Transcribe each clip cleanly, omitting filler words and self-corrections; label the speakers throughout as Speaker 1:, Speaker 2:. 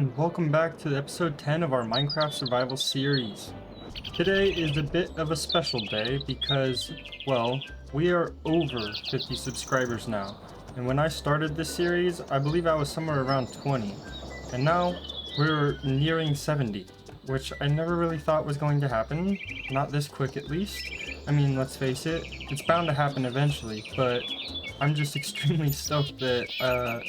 Speaker 1: and welcome back to episode 10 of our Minecraft survival series. Today is a bit of a special day because, well, we are over 50 subscribers now. And when I started this series, I believe I was somewhere around 20. And now we're nearing 70, which I never really thought was going to happen. Not this quick at least. I mean, let's face it, it's bound to happen eventually, but I'm just extremely stoked that,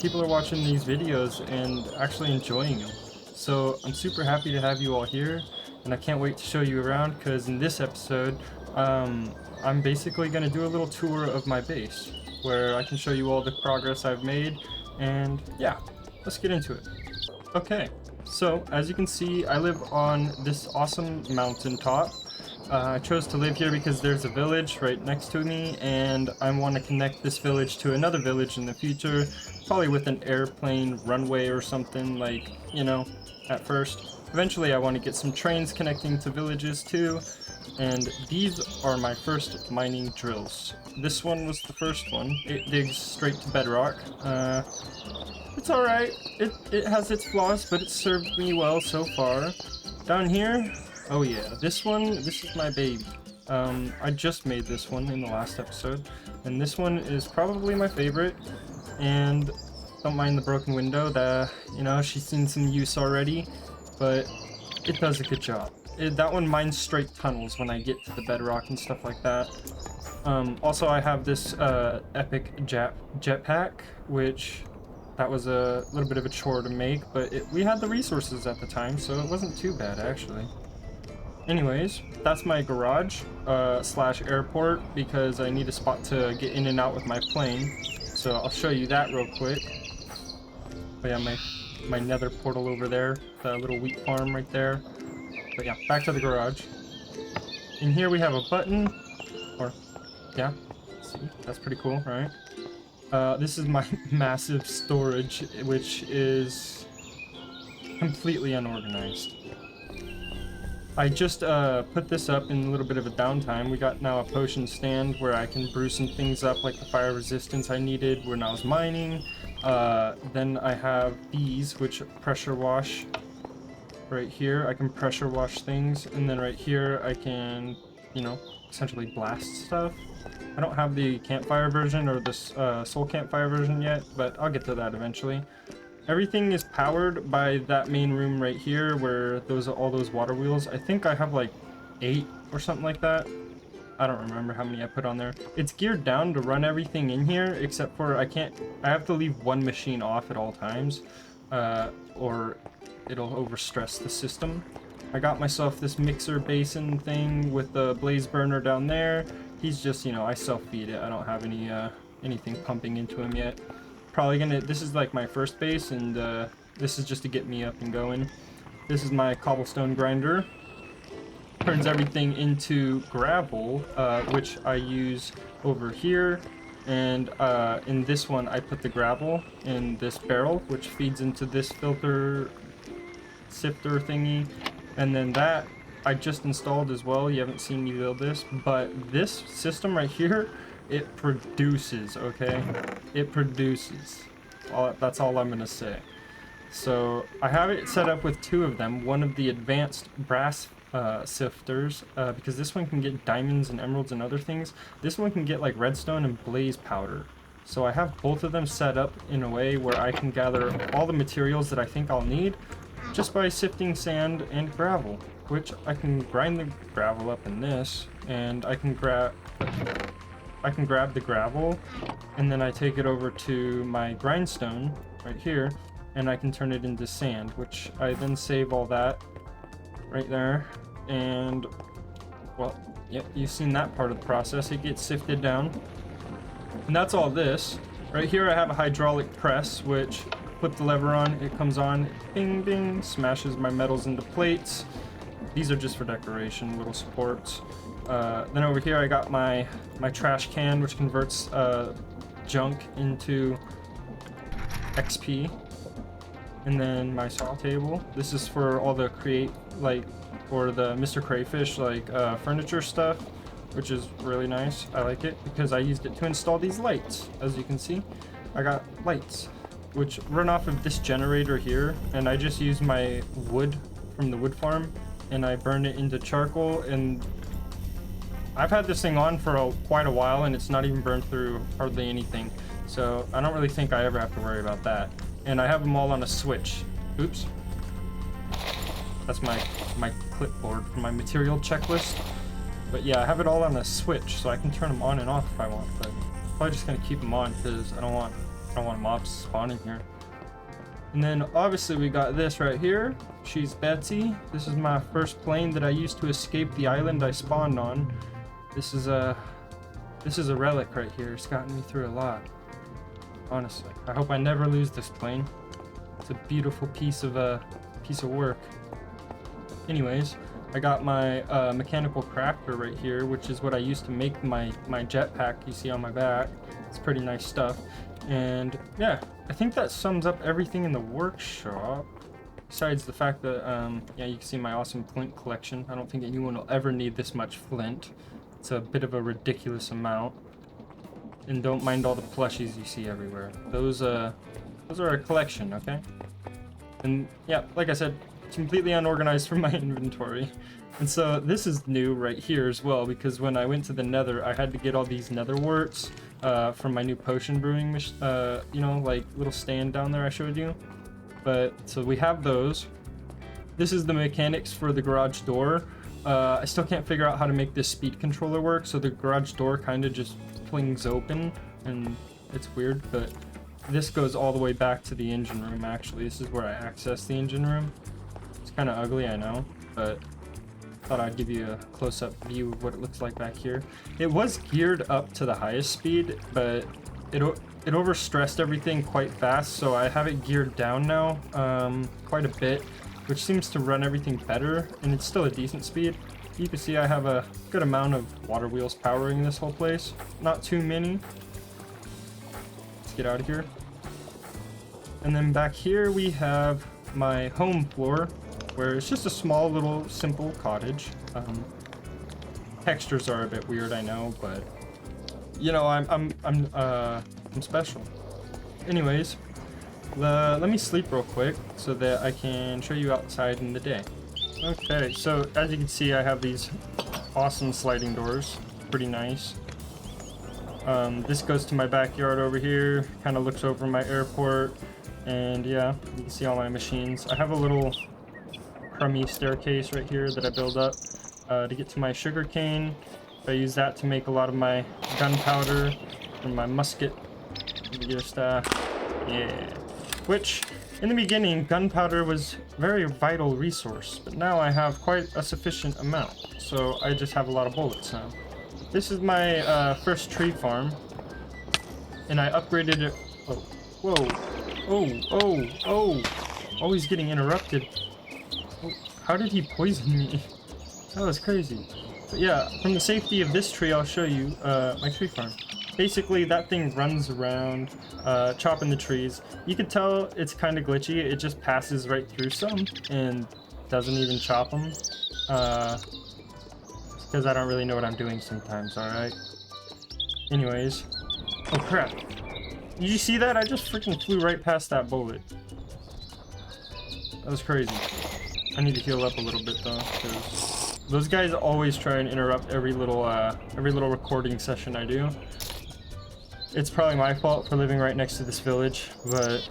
Speaker 1: people are watching these videos and actually enjoying them. So I'm super happy to have you all here, and I can't wait to show you around because in this episode, I'm basically going to do a little tour of my base where I can show you all the progress I've made, and yeah, let's get into it. Okay, so as you can see, I live on this awesome mountaintop. I chose to live here because there's a village right next to me, and I want to connect this village to another village in the future, probably with an airplane runway or something, like, at first. Eventually I want to get some trains connecting to villages too, and these are my first mining drills. This one was the first one. It digs straight to bedrock. It's alright. It has its flaws, but it served me well so far. Down here, oh yeah, this is my baby. I just made this one in the last episode, and this one is probably my favorite. And don't mind the broken window, she's seen some use already, but it does a good job. That one mines straight tunnels when I get to the bedrock and stuff like that. Also, I have this epic jetpack, which that was a little bit of a chore to make, but we had the resources at the time, so it wasn't too bad actually. Anyways, that's my garage slash airport because I need a spot to get in and out with my plane. So I'll show you that real quick. But yeah, my nether portal over there, the little wheat farm right there. But yeah, back to the garage. In here we have a button, or yeah, see, that's pretty cool, right? This is my massive storage, which is completely unorganized. I just put this up in a little bit of a downtime. We got now a potion stand where I can brew some things up, like the fire resistance I needed when I was mining. Then I have these, which pressure wash. Right here, I can pressure wash things, and then right here I can, essentially blast stuff. I don't have the campfire version or this soul campfire version yet, but I'll get to that eventually. Everything is powered by that main room right here where all those water wheels. I think I have like 8 or something like that. I don't remember how many I put on there. It's geared down to run everything in here, except for I have to leave one machine off at all times, or it'll overstress the system. I got myself this mixer basin thing with the blaze burner down there. He's just, I self-feed it. I don't have anything pumping into him yet. This is like my first base, and this is just to get me up and going. This is my cobblestone grinder. Turns everything into gravel, which I use over here. And in this one, I put the gravel in this barrel, which feeds into this filter sifter thingy. And then that I just installed as well. You haven't seen me build this, but this system right here, it produces, okay? It produces. That's all I'm gonna say. So I have it set up with 2 of them. One of the advanced brass sifters, because this one can get diamonds and emeralds and other things. This one can get like redstone and blaze powder. So I have both of them set up in a way where I can gather all the materials that I think I'll need just by sifting sand and gravel, which I can grind the gravel up in this, and I can grab the gravel, and then I take it over to my grindstone right here, and I can turn it into sand, which I then save all that right there. And well, yep, you've seen that part of the process. It gets sifted down, and that's all this. Right here I have a hydraulic press, which flip the lever on, it comes on, bing bing, smashes my metals into plates. These are just for decoration, little supports. Then over here I got my trash can, which converts junk into XP. And then my saw table. This is for all the or the Mr. Crayfish furniture stuff, which is really nice. I like it because I used it to install these lights. As you can see, I got lights. which run off of this generator here, and I just use my wood from the wood farm and I burn it into charcoal. And I've had this thing on for quite a while and it's not even burned through hardly anything, so I don't really think I ever have to worry about that. And I have them all on a switch. Oops, that's my clipboard for my material checklist. But yeah, I have it all on a switch, so I can turn them on and off if I want. But I'm probably just gonna keep them on because I don't want mobs spawning here. And then obviously we got this right here. She's Betsy. This is my first plane that I used to escape the island I spawned on. This is a relic right here. It's gotten me through a lot, honestly. I hope I never lose this plane. It's a beautiful piece of work. Anyways, I got my mechanical crafter right here, which is what I used to make my jetpack you see on my back. It's pretty nice stuff. And yeah, I think that sums up everything in the workshop. Besides the fact that, yeah, you can see my awesome flint collection. I don't think anyone will ever need this much flint. It's a bit of a ridiculous amount. And don't mind all the plushies you see everywhere. Those are a collection, okay? And yeah, like I said, completely unorganized from my inventory. And so this is new right here as well, because when I went to the nether, I had to get all these nether warts from my new potion brewing, you know, like little stand down there I showed you. But so we have those. This is the mechanics for the garage door. I still can't figure out how to make this speed controller work, so the garage door kind of just flings open and it's weird. But this goes all the way back to the engine room. Actually, this is where I access the engine room. It's kind of ugly, I know, but thought I'd give you a close-up view of what it looks like back here. It was geared up to the highest speed, but it overstressed everything quite fast, so I have it geared down now quite a bit, which seems to run everything better, and it's still a decent speed. You can see I have a good amount of water wheels powering this whole place. Not too many. Let's get out of here. And then back here we have my home floor, where it's just a small little simple cottage. Textures are a bit weird, I know, but you know, I'm special. Anyways, let me sleep real quick so that I can show you outside in the day. Okay, so as you can see, I have these awesome sliding doors. Pretty nice. This goes to my backyard over here. Kind of looks over my airport, and yeah, you can see all my machines. I have a little crummy staircase right here that I build up to get to my sugar cane. I use that to make a lot of my gunpowder and my musket gear staff. Yeah. Which, in the beginning, gunpowder was a very vital resource, but now I have quite a sufficient amount, so I just have a lot of bullets now. This is my first tree farm, and I upgraded it. Oh, whoa. Oh, always getting interrupted. Oh, how did he poison me? That was crazy. But yeah, from the safety of this tree, I'll show you my tree farm. Basically, that thing runs around, chopping the trees. You can tell it's kind of glitchy. It just passes right through some and doesn't even chop them. Because I don't really know what I'm doing sometimes, alright? Anyways. Oh crap. Did you see that? I just freaking flew right past that bullet. That was crazy. I need to heal up a little bit though, because those guys always try and interrupt every little recording session I do. It's probably my fault for living right next to this village, but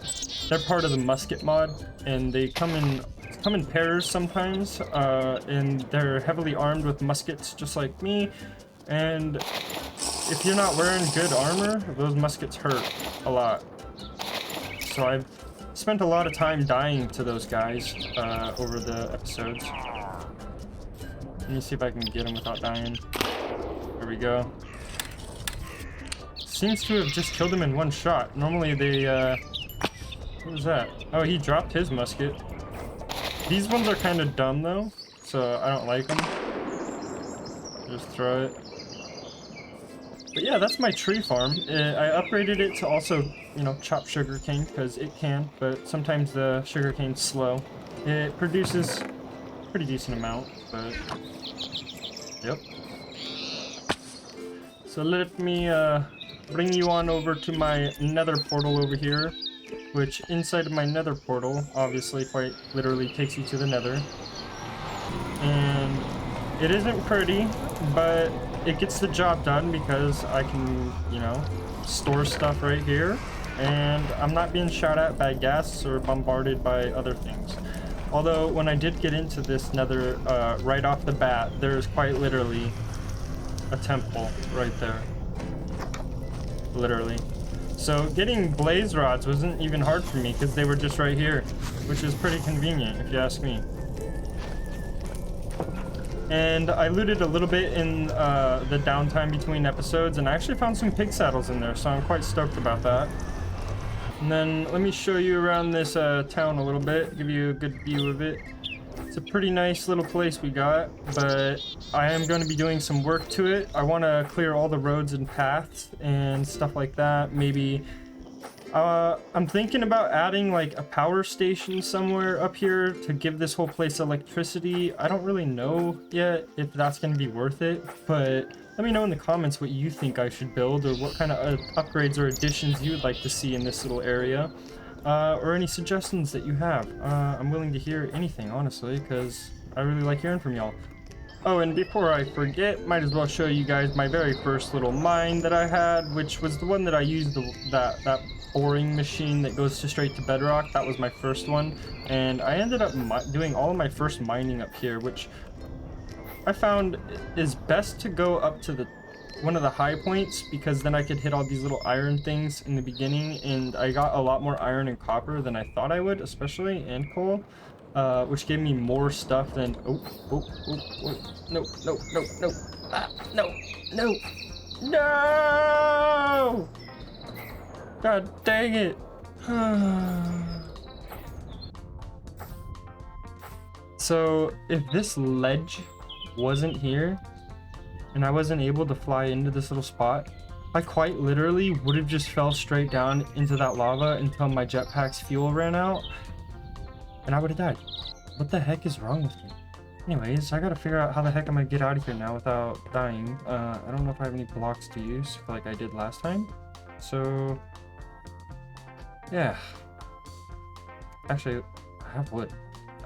Speaker 1: they're part of the musket mod, and they come in pairs sometimes, and they're heavily armed with muskets just like me. And if you're not wearing good armor, those muskets hurt a lot. So I've spent a lot of time dying to those guys over the episodes. Let me see if I can get him without dying. There we go. Seems to have just killed him in one shot. Normally they, what was that? Oh, he dropped his musket. These ones are kind of dumb though, so I don't like them. Just throw it. But yeah, that's my tree farm. I upgraded it to also, you know, chop sugarcane because it can, but sometimes the sugarcane's slow. It produces a pretty decent amount, but yep. So let me bring you on over to my nether portal over here. which inside of my nether portal obviously quite literally takes you to the nether. And it isn't pretty, but it gets the job done because I can, you know, store stuff right here, and I'm not being shot at by ghasts or bombarded by other things. Although when I did get into this nether right off the bat, there's quite literally a temple right there, literally. So getting blaze rods wasn't even hard for me because they were just right here, which is pretty convenient if you ask me. And I looted a little bit in the downtime between episodes, and I actually found some pig saddles in there, so I'm quite stoked about that. And then let me show you around this town a little bit, give you a good view of it. It's a pretty nice little place we got, but I am going to be doing some work to it. I want to clear all the roads and paths and stuff like that. Maybe I'm thinking about adding like a power station somewhere up here to give this whole place electricity. I don't really know yet if that's going to be worth it, but let me know in the comments what you think I should build, or what kind of upgrades or additions you would like to see in this little area, or any suggestions that you have. I'm willing to hear anything, honestly, because I really like hearing from y'all. Oh, and before I forget, might as well show you guys my very first little mine that I had, which was the one that I used, that boring machine that goes straight to bedrock. That was my first one, and I ended up doing all of my first mining up here, which I found is best to go up to one of the high points, because then I could hit all these little iron things in the beginning, and I got a lot more iron and copper than I thought I would, especially, and coal, which gave me more stuff than no, god dang it. So if this ledge wasn't here and I wasn't able to fly into this little spot, I quite literally would have just fell straight down into that lava until my jetpack's fuel ran out, and I would have died. What the heck is wrong with me? Anyways, I gotta figure out how the heck I'm gonna get out of here now without dying. I don't know if I have any blocks to use like I did last time. So yeah, actually I have wood.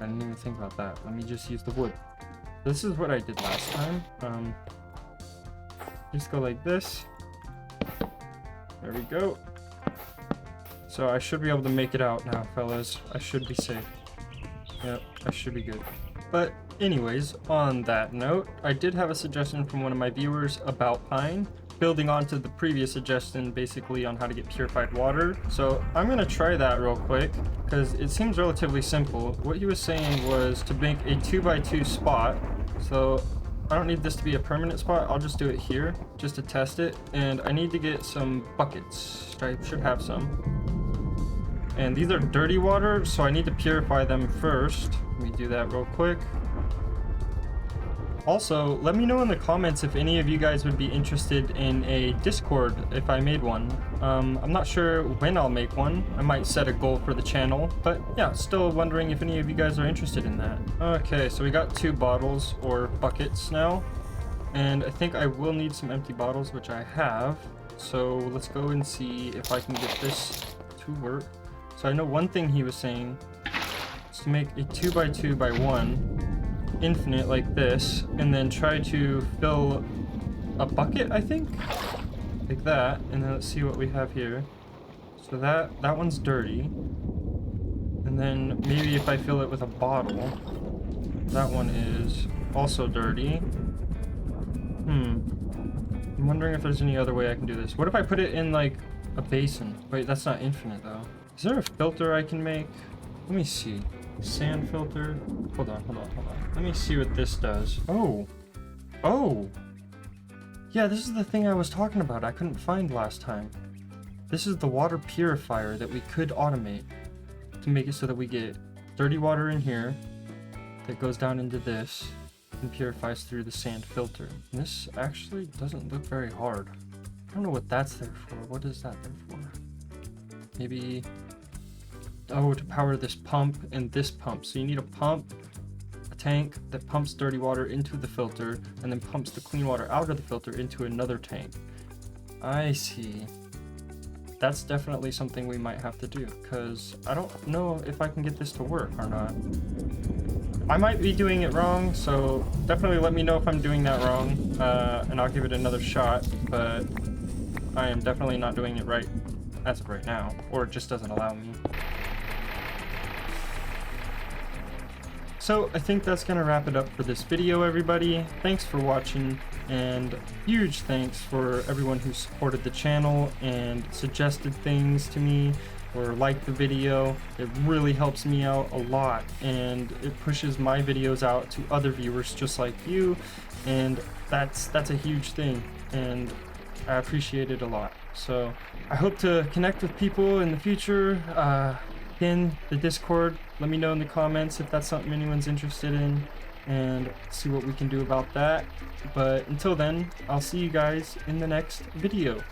Speaker 1: I didn't even think about that. Let me just use the wood. This is what I did last time. Just go like this. There we go. So I should be able to make it out now, fellas. I should be safe. Yep, I should be good. But anyways, on that note, I did have a suggestion from one of my viewers about pine, building onto the previous suggestion basically on how to get purified water. So I'm gonna try that real quick because it seems relatively simple. What he was saying was to make a 2x2 spot. So I don't need this to be a permanent spot, I'll just do it here just to test it. And I need to get some buckets. I should have some. And these are dirty water, so I need to purify them first. Let me do that real quick. Also, let me know in the comments if any of you guys would be interested in a Discord if I made one. I'm not sure when I'll make one. I might set a goal for the channel, but yeah, still wondering if any of you guys are interested in that. Okay, so we got 2 bottles or buckets now, and I think I will need some empty bottles, which I have. So let's go and see if I can get this to work. So I know one thing he was saying is to make a 2x2x1 infinite like this, and then try to fill a bucket, I think, like that. And then let's see what we have here. So that one's dirty, and then maybe if I fill it with a bottle, that one is also dirty. I'm wondering if there's any other way I can do this. What if I put it in like a basin? Wait, that's not infinite though. Is there a filter I can make? Let me see. Sand filter. Hold on. Let me see what this does. Oh. Yeah, this is the thing I was talking about I couldn't find last time. This is the water purifier that we could automate to make it so that we get dirty water in here that goes down into this and purifies through the sand filter. And this actually doesn't look very hard. I don't know what that's there for. What is that there for? Maybe, oh, to power this pump and this pump. So you need a pump, a tank that pumps dirty water into the filter, and then pumps the clean water out of the filter into another tank. I see. that's definitely something we might have to do, because I don't know if I can get this to work or not. I might be doing it wrong, so definitely let me know if I'm doing that wrong, and I'll give it another shot, but I am definitely not doing it right as of right now, or it just doesn't allow me. So I think that's gonna wrap it up for this video, everybody. Thanks for watching, and huge thanks for everyone who supported the channel and suggested things to me or liked the video. It really helps me out a lot, and it pushes my videos out to other viewers just like you, and that's a huge thing, and I appreciate it a lot. So I hope to connect with people in the future. In the Discord, let me know in the comments if that's something anyone's interested in, and see what we can do about that. But until then, I'll see you guys in the next video.